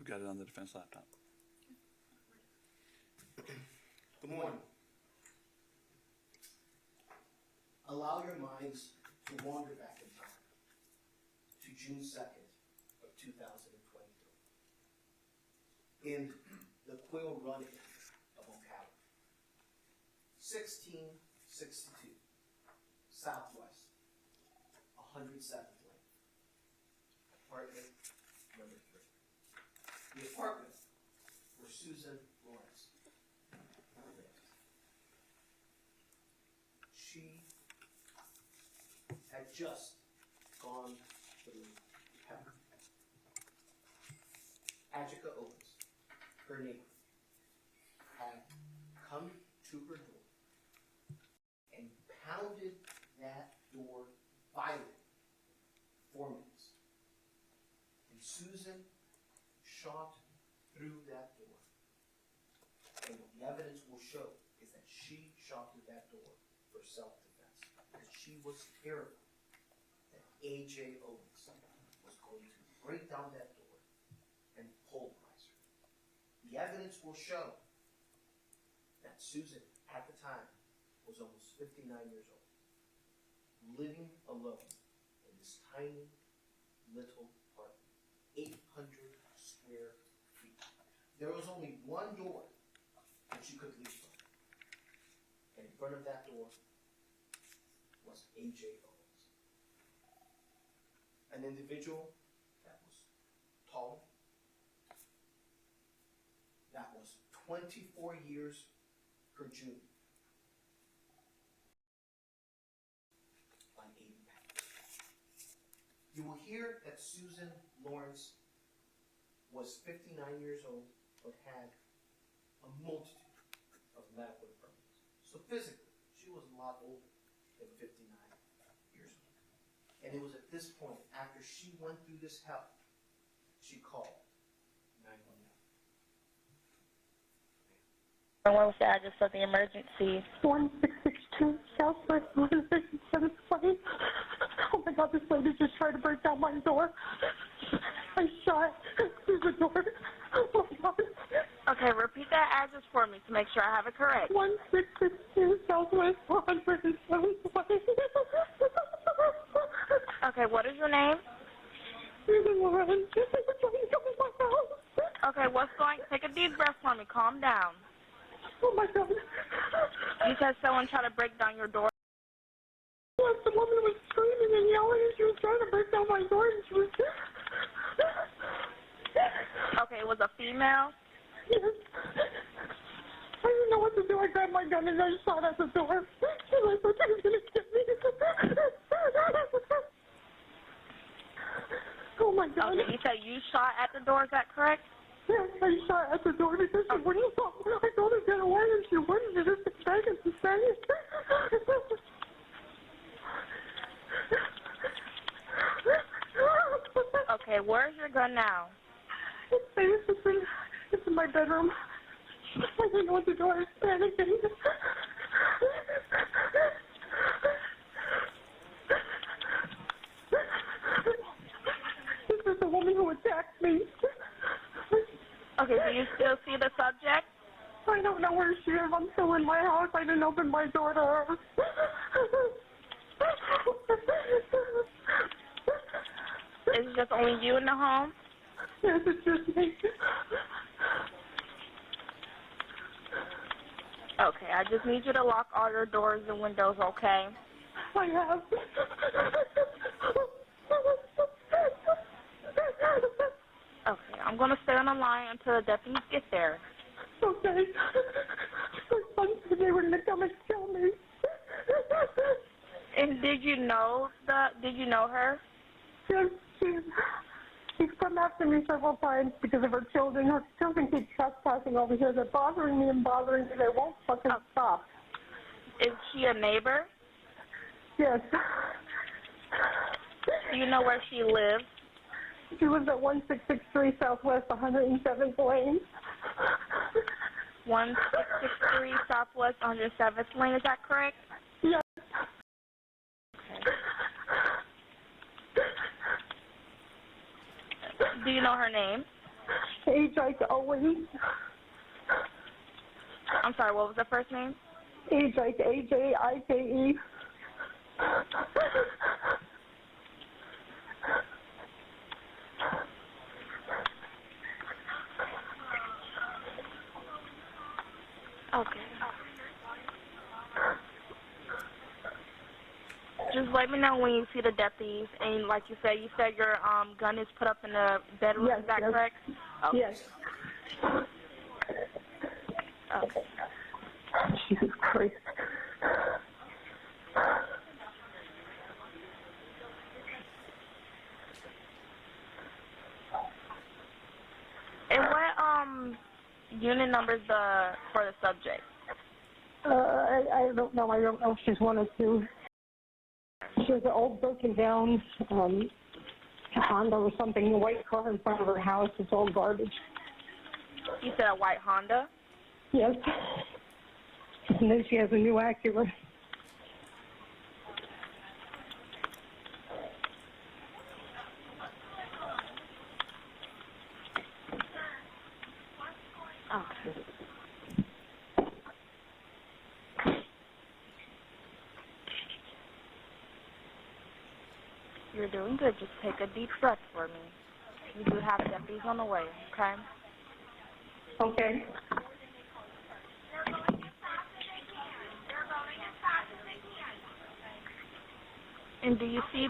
I've got it on the defense laptop. Good morning. Allow your minds to wander back in time to June 2nd of 2023 in the Quill Run of Ocala, 1662 Southwest 107th Lane, apartment number 3. The apartment where Susan Lorincz lived. She had just gone through hell. Ajike Owens, her neighbor, had come to her door and pounded that door violently for 4 minutes. And Susan shot through that door. And what the evidence will show is that she shot through that door for self-defense. Because she was terrified that A.J. Owens was going to break down that door and pulverize her. The evidence will show that Susan, at the time, was almost 59 years old, living alone in this tiny little apartment, 800 square feet. There was only one door that she could leave from. And in front of that door was A.J. Owens. An individual that was tall, that was 24 years her junior, on 80 pounds. You will hear that Susan Lorincz was 59 years old, but had a multitude of medical infirmities. So physically, she was a lot older than 59 years old. And it was at this point, after she went through this hell, she called 911. What was the address of the emergency? 1662 Southwest 157th Lane. Oh my God, this lady just tried to break down my door. I shot through the door. Oh my God. Okay, repeat that address for me to make sure I have it correct. 1662 Southwest 157th Lane. Okay, what is your name? Susan Lorincz. They were trying to come in my house. Okay, take a deep breath for me. Calm down. Oh my God. You said someone tried to break down your door? Yes, the woman was screaming and yelling and she was trying to break down my door and she was... Okay, it was a female? Yes. I didn't know what to do. I grabbed my gun and I shot at the door. And I thought she was going to get me. Oh my God. Okay, you said you shot at the door, is that correct? Yes, I shot at the door because she wouldn't stop. I told her to get away and she wouldn't. She just begged to stay. Okay, where's your gun now? It's in my bedroom. I didn't know what to do. I was panicking. This is the woman who attacked me. Okay, do you still see the subject? I don't know where she is. I'm still in my house. I didn't open my door to her. Is it just only you in the home? Yes, it's just me. Okay, I just need you to lock all your doors and windows, okay? I have. Okay, I'm going to stay on the line until the deputies get there. Okay. My son said they were going to come and kill me. And did you know her? Yes, she's come after me several times because of her children. Her children keep trespassing over here. They're bothering me and bothering me. They won't fucking stop. Is she a neighbor? Yes. Do you know where she lives? She lives at 1663 Southwest 107th Lane. 1663 Southwest 107th Lane, is that correct? Yes. Do you know her name? Ajike Owens. I'm sorry, what was the first name? Ajike, A-J-I-K-E. Okay. Just let me know when you see the deputies. And like you said your gun is put up in the bedroom. Yes, is that yes. correct? Okay. Yes. Okay. Jesus Christ. And what unit number is for the subject? I don't know. I don't know if she's one or two. She has an old broken down Honda or something, a white car in front of her house. It's all garbage. You said a white Honda? Yes. And then she has a new Acura. Okay. You're doing good. Just take a deep breath for me. We do have deputies on the way, okay? Okay. And do you see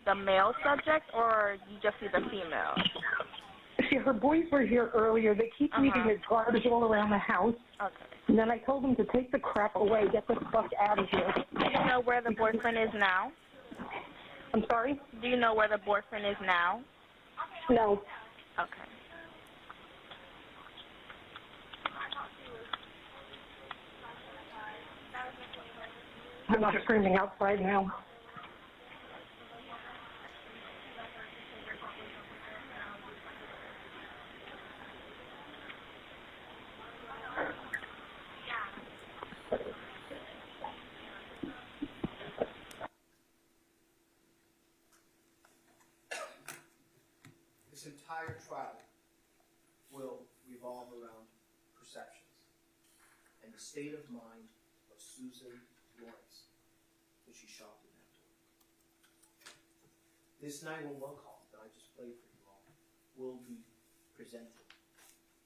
the male subject, or you just see the female? See, her boys were here earlier. They keep leaving their garbage all around the house. Okay. And then I told them to take the crap away, get the fuck out of here. Do you know where the boyfriend is now? I'm sorry? Do you know where the boyfriend is now? No. Okay. I'm not screaming outside now. This entire trial will revolve around perceptions and the state of mind of Susan Lorincz when she shot through that door. This 911 call that I just played for you all will be presented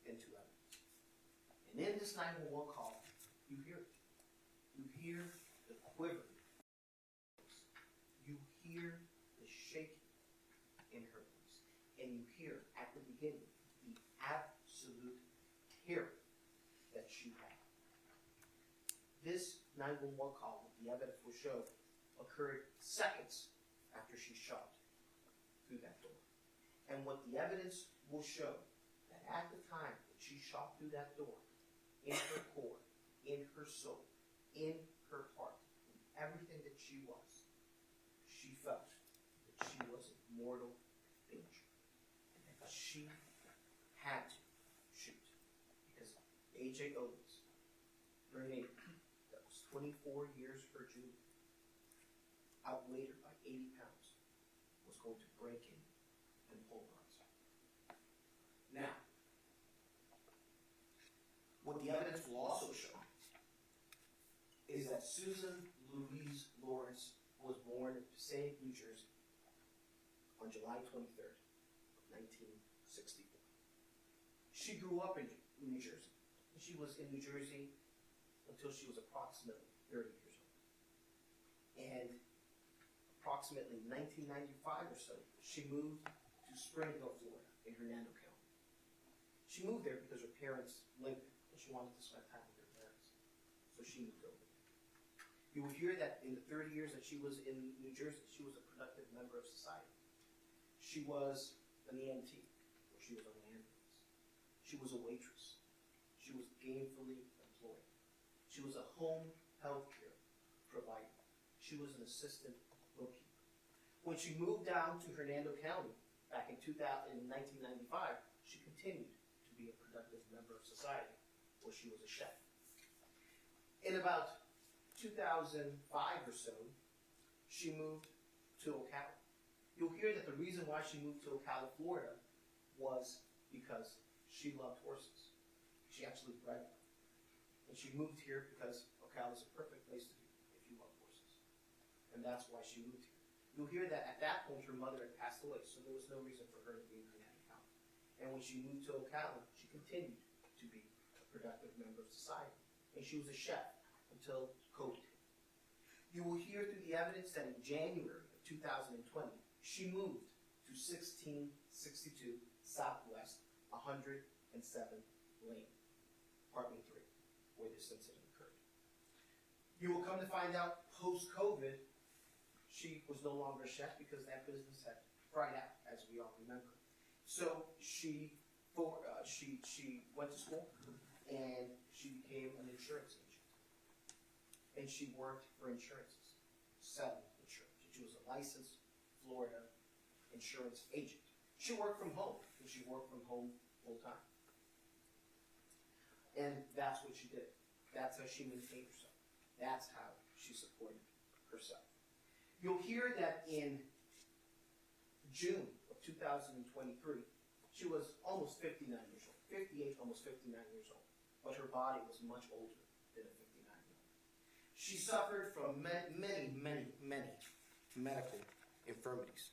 into evidence. And in this 911 call, you hear it. You hear the quivering. You hear the shaking in her voice. And you hear at the beginning the absolute terror that she had. This 911 call, the evidence will show, occurred seconds after she shot through that door. And what the evidence will show, that at the time that she shot through that door, in her core, in her soul, in her heart, in everything that she was, she felt that she was in mortal danger. And that she had to shoot. Because Ajike Owens, her neighbor, that was 24 years her junior, outweighed her by 80 pounds, was going to break in and pulverize her. Now, what the evidence will also show is that Susan Louise Lorincz was born in Passaic, New Jersey on July 23rd, 1964. She grew up in New Jersey. She was in New Jersey until she was approximately 30 years old. And approximately 1995 or so, she moved to Spring Hill, Florida, in Hernando County. She moved there because her parents lived there, and she wanted to spend time with her parents. So she moved over there. You will hear that in the 30 years that she was in New Jersey, she was a productive member of society. She was an EMT, or she was on an ambulance. She was a waitress. She was gainfully employed. She was a home health care provider. She was an assistant bookkeeper. When she moved down to Hernando County back in 1995, she continued to be a productive member of society, where she was a chef. In about 2005 or so, she moved to Ocala. You'll hear that the reason why she moved to Ocala, Florida, was because she loved horses. She actually bred them. And she moved here because Ocala is a perfect place to be if you love horses. And that's why she moved here. You'll hear that at that point her mother had passed away, so there was no reason for her to be in Gwinnett County. And when she moved to Ocala, she continued to be a productive member of society. And she was a chef until COVID hit. You will hear through the evidence that in January of 2020, she moved to 1662 Southwest 107 Lane, apartment 3, where this incident occurred. You will come to find out post-COVID, she was no longer a chef because that business had fried out, as we all remember. So she went to school and she became an insurance agent. And she worked for insurances, selling insurance. She was a licensed Florida insurance agent. She worked from home, and she worked from home full time. And that's what she did. That's how she maintained herself. That's how she supported herself. You'll hear that in June of 2023, she was almost 59 years old, 58, almost 59 years old, but her body was much older than a 59-year-old. She suffered from many medical infirmities.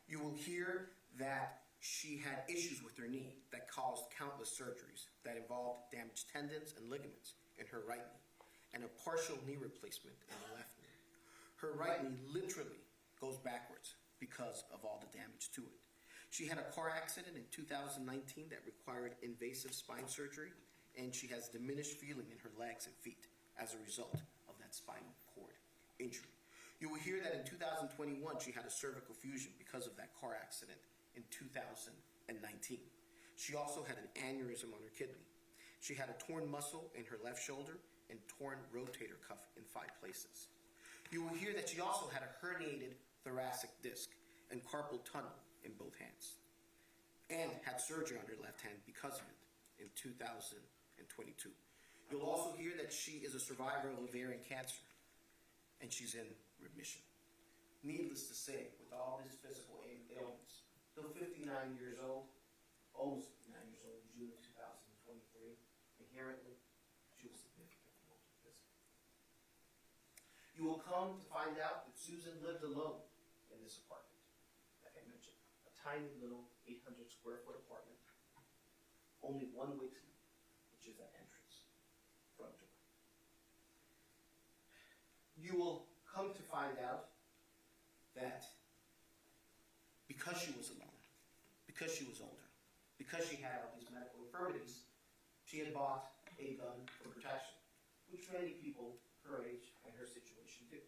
You will hear that she had issues with her knee that caused countless surgeries that involved damaged tendons and ligaments in her right knee and a partial knee replacement in the left knee. Her right knee literally goes backwards because of all the damage to it. She had a car accident in 2019 that required invasive spine surgery, and she has diminished feeling in her legs and feet as a result of that spinal cord injury. You will hear that in 2021 she had a cervical fusion because of that car accident in 2019. She also had an aneurysm on her kidney. She had a torn muscle in her left shoulder and torn rotator cuff in 5 places. You will hear that she also had a herniated thoracic disc and carpal tunnel in both hands, and had surgery on her left hand because of it in 2022. You'll also hear that she is a survivor of ovarian cancer, and she's in remission. Needless to say, with all this physical ailments, though 59 years old, almost 59 years old in June of 2023, inherently, she was significantly older physically. You will come to find out that Susan lived alone in this apartment, like I mentioned, a tiny little 800 square foot apartment, only one way to leave, which is that entrance, front door. You will come to find out that because she was alone, because she was older, because she had all these medical infirmities, she had bought a gun for protection, which many people her age and her situation do.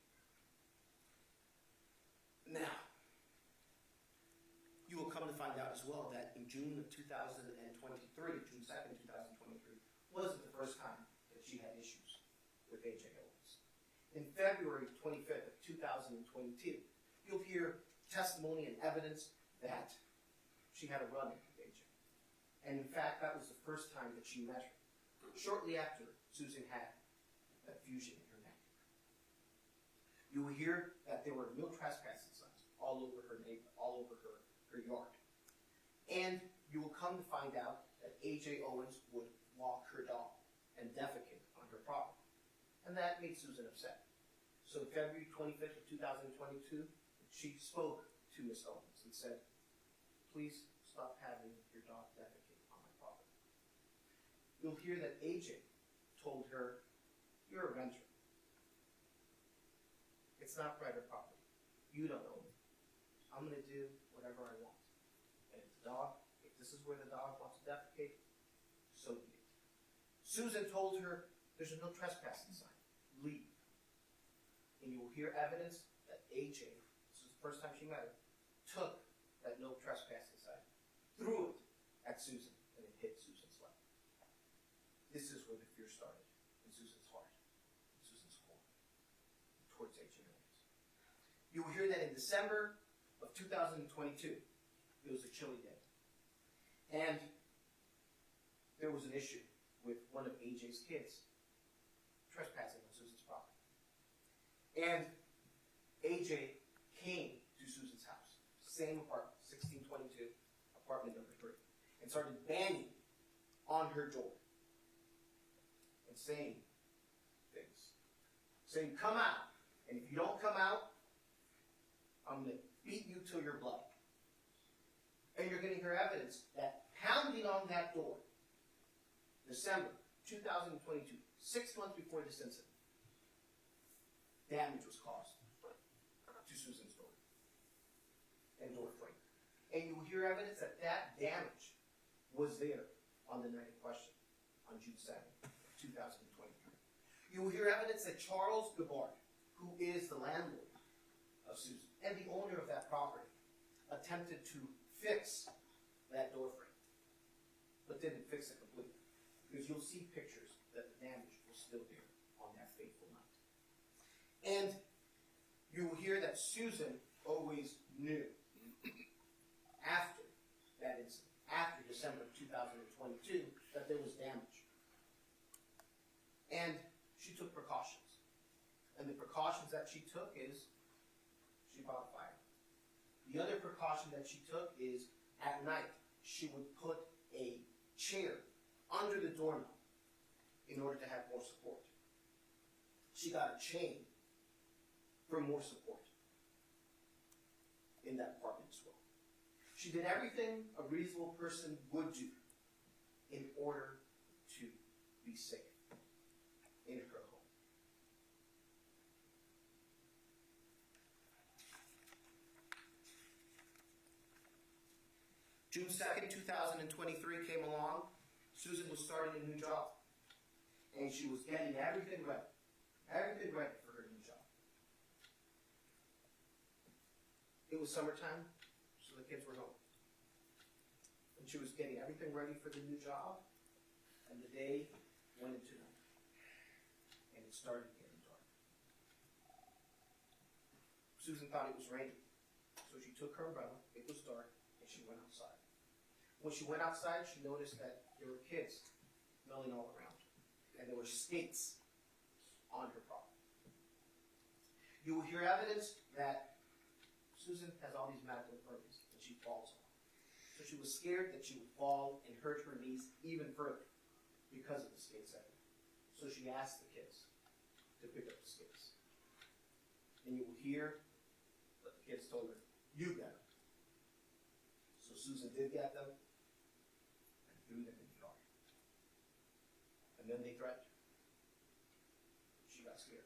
Now, you will come to find out as well that in June of 2023, June 2nd, 2023, wasn't the first time that she had issues with Ajike Owens. In February 25th of 2022, you'll hear testimony and evidence that she had a run-in with Ajike. And in fact, that was the first time that she met her. Shortly after, Susan had a fusion in her neck. You will hear that there were no trespassing signs all over her neighbor, all over her yard. And you will come to find out that Ajike Owens would walk her dog and defecate on her property. And that made Susan upset. So February 25th of 2022, she spoke to Ms. Owens and said, please stop having your dog defecate on my property. You'll hear that Ajike told her, you're a renter. It's not private property. You don't own it. I'm going to do whatever I want. And if this is where the dog wants to defecate, so be it. Susan told her, there's a no trespassing sign. Leave. And you will hear evidence that Ajike, this is the first time she met her, took that no trespassing sign, threw it at Susan, and it hit Susan's leg. This is where the fear started, in Susan's heart, in Susan's core, towards Ajike Owens. You will hear that in December of 2022, it was a chilly day, and there was an issue with one of Ajike's kids trespassing on Susan's property. And Ajike came to Susan's house, same apartment, 1622, apartment number and started banging on her door and saying things. Saying, come out. And if you don't come out, I'm going to beat you till you're blood. And you're going to hear evidence that pounding on that door, December 2022, 6 months before this incident, damage was caused to Susan's door and door frame. And you will hear evidence that that damage was there on the night in question, on June 2nd, 2023. You will hear evidence that Charles Gabard, who is the landlord of Susan and the owner of that property, attempted to fix that door frame, but didn't fix it completely. Because you'll see pictures that the damage was still there on that fateful night. And you will hear that Susan always knew after that incident, after December of 2022, that there was damage. And she took precautions. And the precautions that she took is she bought a fire. The other precaution that she took is at night she would put a chair under the doorknob in order to have more support. She got a chain for more support in that apartment as well. She did everything a reasonable person would do in order to be safe in her home. June 2nd, 2023 came along. Susan was starting a new job. And she was getting everything ready. Everything ready for her new job. It was summertime, so the kids were home. And she was getting everything ready for the new job. And the day went into night. And it started getting dark. Susan thought it was raining. So she took her umbrella, it was dark, and she went outside. When she went outside, she noticed that there were kids milling all around. And there were skates on her property. You will hear evidence that Susan has all these medical infirmities, and she falls on. So she was scared that she would fall and hurt her knees even further because of the skates area. So she asked the kids to pick up the skates. And you will hear that the kids told her, "You get them." So Susan did get them and threw them in the yard. And then they threatened her. She got scared.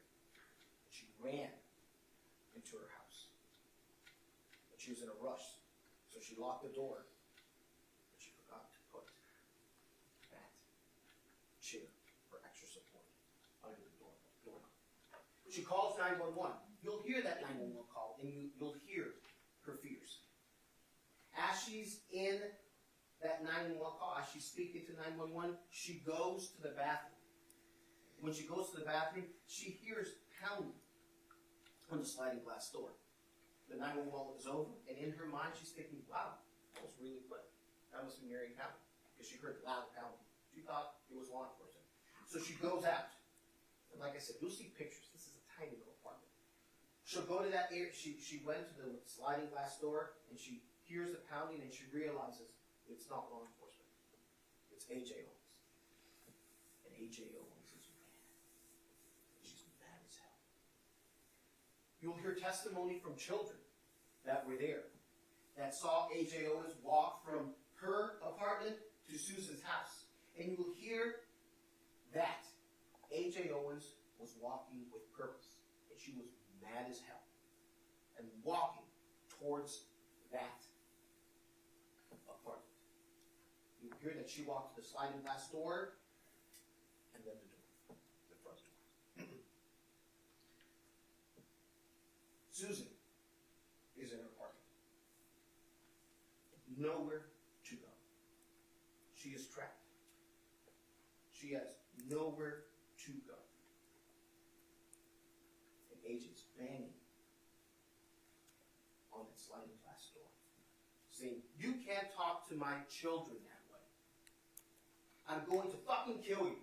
She ran into her house. But she was in a rush, so she locked the door, but she forgot to put that chair for extra support under the doorknob. She calls 911. You'll hear that 911 call, and you'll hear her fears. As she's in that 911 call, as she's speaking to 911, she goes to the bathroom. When she goes to the bathroom, she hears pounding on the sliding glass door. The 911 is over, and in her mind, she's thinking, wow, that was really quick. That must be Marion County, because she heard loud pounding. She thought it was law enforcement. So she goes out. And like I said, you'll see pictures. This is a tiny little apartment. She'll go to that area. She went to the sliding glass door, and she hears the pounding, and she realizes it's not law enforcement. It's A.J. Owens. And A.J. Owens is mad. She's mad as hell. You'll hear testimony from children that were there that saw A.J. Owens walk from her apartment to Susan's house. And you will hear that A.J. Owens was walking with purpose. And she was mad as hell. And walking towards that apartment. You will hear that she walked to the sliding glass door and then the door, the front door. Susan is in her apartment. Nowhere to go. She is trapped. She has nowhere to go. And AJ's banging on that sliding glass door, saying, "You can't talk to my children that way. I'm going to fucking kill you.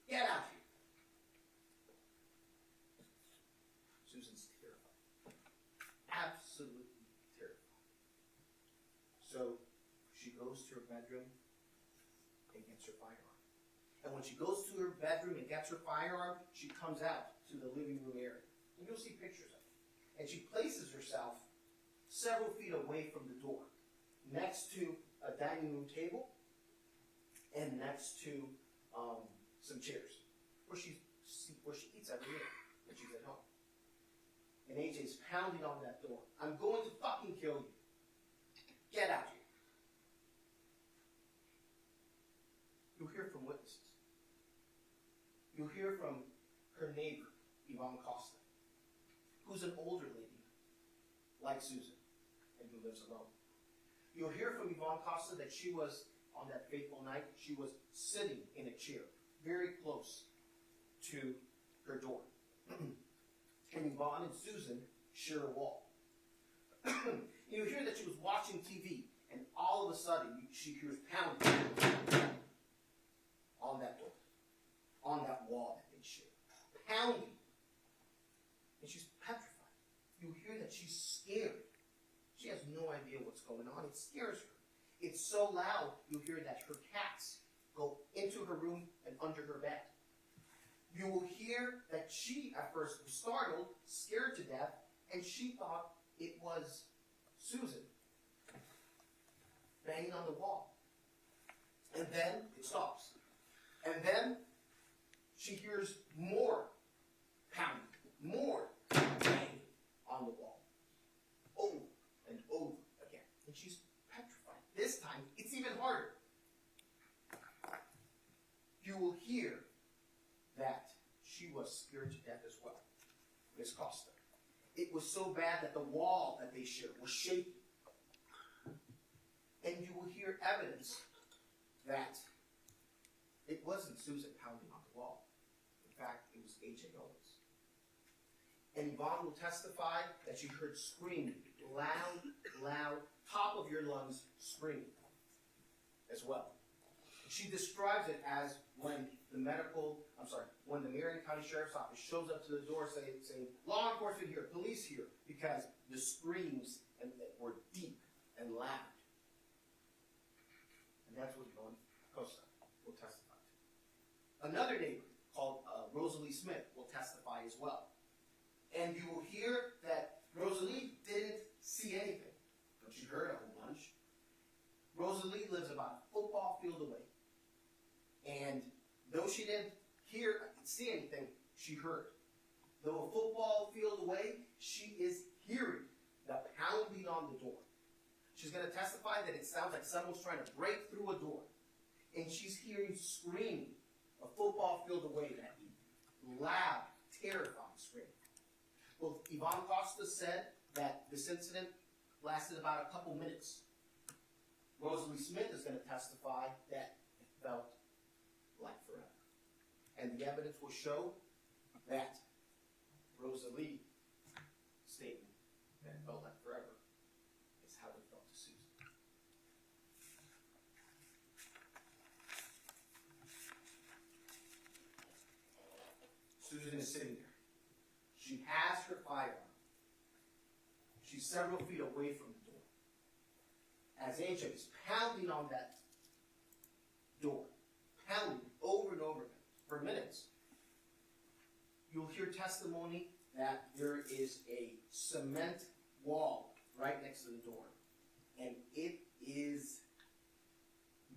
Get out here." Susan's terrified. Absolutely terrified. So she goes to to her bedroom and gets her firearm. And when she goes to her bedroom and gets her firearm, she comes out to the living room area. And you'll see pictures of it. And she places herself several feet away from the door, next to a dining room table and next to some chairs, where she eats every meal when she's at home. And AJ's pounding on that door. I'm going to fucking kill you. Get out here. You'll hear from witnesses. You'll hear from her neighbor, Yvonne Costa, who's an older lady, like Susan, and who lives alone. You'll hear from Yvonne Costa that she was, on that fateful night, she was sitting in a chair, very close to her door. And Yvonne and Susan share a wall. You hear that she was watching TV, and all of a sudden she hears pounding on that door, on that wall that they share. Pounding. And she's petrified. You hear that she's scared. She has no idea what's going on. It scares her. It's so loud, you hear that her cats go into her room and under her bed. You will hear that she, at first, was startled, scared to death, and she thought it was Susan banging on the wall. And then it stops. And then she hears more pounding, more banging on the wall. Over and over again. And she's petrified. This time, it's even harder. You will hear that she was scared to death as well, Miss Costa. It was so bad that the wall that they shared was shaking. And you will hear evidence that it wasn't Susan pounding on the wall. In fact, it was Ajike Owens. And Yvonne will testify that she heard screaming, loud, top of your lungs screaming as well. She describes it as when the Marion County Sheriff's Office shows up to the door saying, law enforcement here, police here, because the screams were deep and loud. And that's what Yvonne Costa will testify to. Another neighbor called Rosalie Smith will testify as well. And you will hear that Rosalie didn't see anything, but she heard a whole bunch. Rosalie lives about a football field away. And though she didn't see anything, she heard. Though a football field away, she is hearing the pounding on the door. She's going to testify that it sounds like someone's trying to break through a door. And she's hearing screaming a football field away, that loud, terrifying scream. Well, Yvonne Costa said that this incident lasted about a couple minutes. Rosalie Smith is going to testify that it felt like forever. And the evidence will show that Rosalie's statement that it felt like forever is how it felt to Susan. Susan is sitting there. She has her firearm. She's several feet away from the door. As Ajike is pounding on that door, pounding over and over again for minutes, you'll hear testimony that there is a cement wall right next to the door. And it is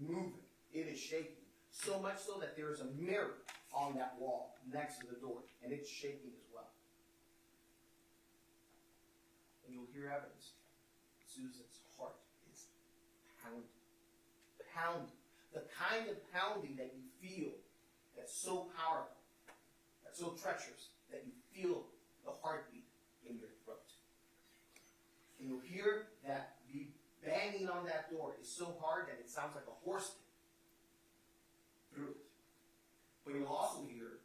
moving. It is shaking. So much so that there is a mirror on that wall next to the door. And it's shaking as well. And you'll hear evidence. Susan's heart is pounding. Pounding. The kind of pounding that you feel that's so powerful, that's so treacherous, that you feel the heartbeat in your throat. And you'll hear that the banging on that door is so hard that it sounds like a horse kick through it. But you'll also hear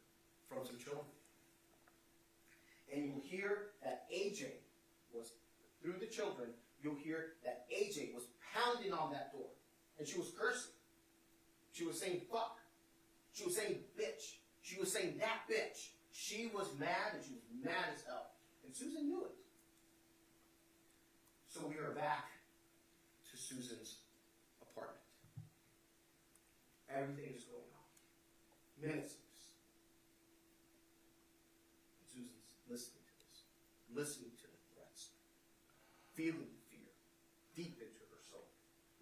from some children. And you'll hear that Ajike was, through the children, you'll hear that Ajike was pounding on that door. And she was cursing. She was saying fuck. She was saying bitch. She was saying that bitch. She was mad, and she was mad as hell. And Susan knew it. So we are back to Susan's apartment. minutes of this. And Susan's listening to this, listening to the threats, feeling the fear deep into her soul,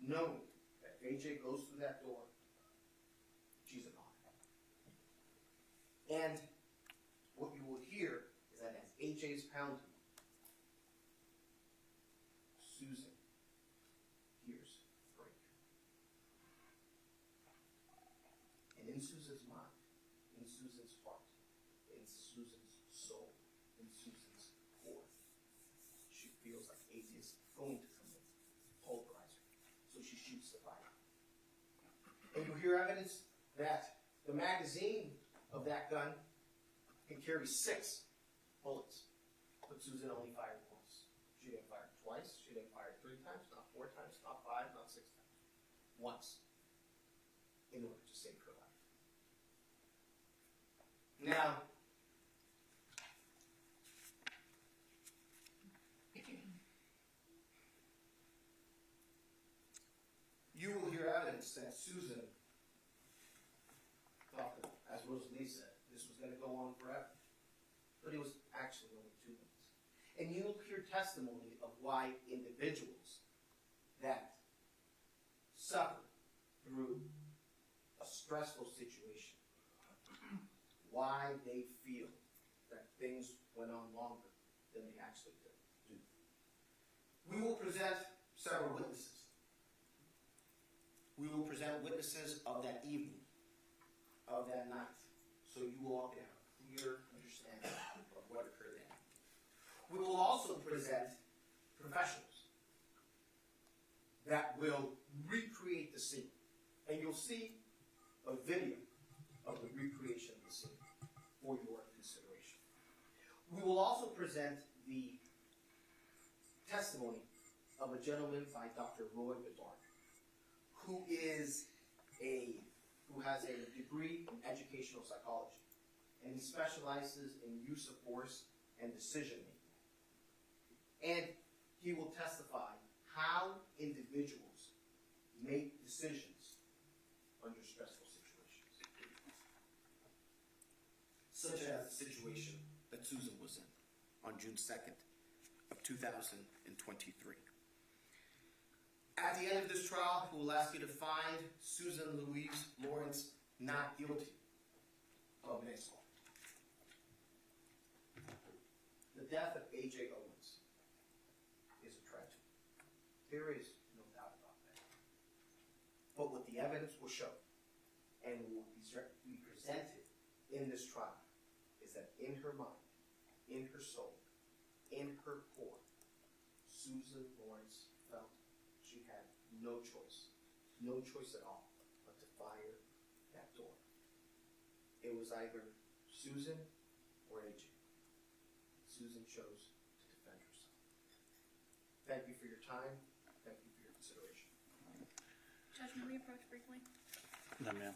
knowing that if AJ goes through that door, she's a goner. And what you will hear is that as AJ's pounding, Susan hears break. And in Susan's mind, in Susan's heart, in Susan's soul, in Susan's core, she feels like AJ is going to come in, pulverize her. So she shoots the fire. And you hear evidence that the magazine of that gun can carry 6 bullets, but Susan only fired once. She didn't fire twice, she didn't fire 3 times, not 4 times, not 5, not 6 times. Once, in order to save her life. Now, you will hear evidence that Susan thought that, as Rosalie said, this was going to go on forever. But it was actually only 2 minutes. And you'll hear testimony of why individuals that suffer through a stressful situation, why they feel that things went on longer than they actually do. We will present several witnesses. We will present witnesses of that evening, of that night, so you all can have a clear understanding of what occurred then. We will also present professionals that will recreate the scene. And you'll see a video of the recreation of the scene for your consideration. We will also present the testimony of a gentleman by Dr. Roy Bedard, who has a degree in educational psychology, and he specializes in use of force and decision making. And he will testify how individuals make decisions under stressful situations, such as the situation that Susan was in on June 2nd of 2023. At the end of this trial, we will ask you to find Susan Lorincz not guilty of manslaughter. The death of AJ Owens is a tragedy. There is no doubt about that. But what the evidence will show, and will be presented in this trial, is that in her mind, in her soul, in her core, Susan Lorincz felt she had no choice at all, but to fire that door. It was either Susan or AJ. Susan chose to defend herself. Thank you for your time. Thank you for your consideration. Judge, may we approach briefly? No, ma'am.